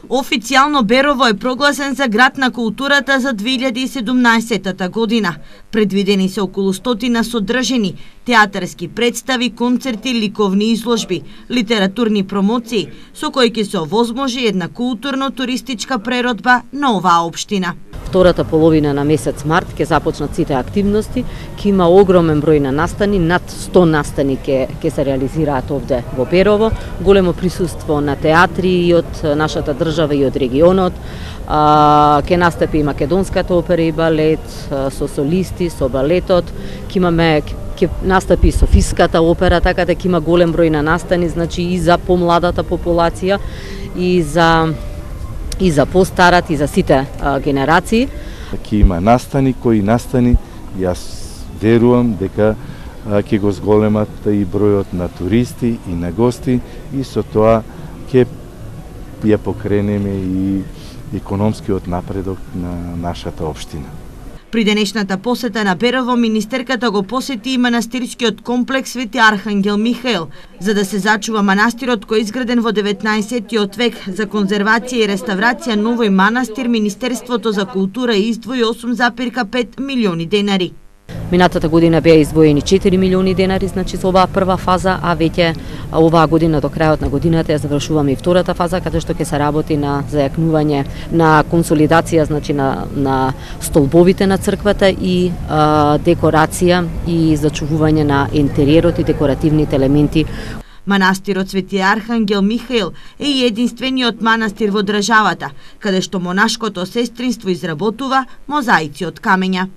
Официјално Берово е прогласен за град на културата за 2017 година. Предвидени се околу 100 содржини, театарски представи, концерти, ликовни изложби, литературни промоции, со кои ќе се овозможи една културно-туристичка преродба на оваа општина. Втората половина на месец март ќе започнат сите активности, ќе има огромен број на настани, над 100 настани ќе се реализираат овде во Берово, големо присуство на театри и од нашата држава и од регионот. Ќе настапи и македонската опера и балет со солисти, со балетот, ќе настапи и софиската опера, така да ќе има голем број на настани, значи и за помладата популација и за постарат и за сите генерации. Ќе има настани, кои настани, јас верувам дека ќе го зголемат и бројот на туристи и на гости и со тоа ќе ја покренеме и економскиот напредок на нашата општина. При денешната посета на Берово, министерката го посети и манастирскиот комплекс Свети Архангел Михаел, за да се зачува манастирот кој е изграден во 19-тиот век. За конзервација и реставрација новој манастир Министерството за култура издвои 8,5 милиони денари. Минатата година беа издвоени 4 милиони денари, значи за оваа прва фаза, а веќе оваа година до крајот на годината ја завршуваме и втората фаза, каде што ќе се работи на зајакнување, на консолидација, значи на столбовите на црквата и декорација и зачувување на интериерот и декоративните елементи. Манастирот Свети Архангел Михаел е и единствениот манастир во државата, каде што монашкото сестринство изработува мозаици од камења.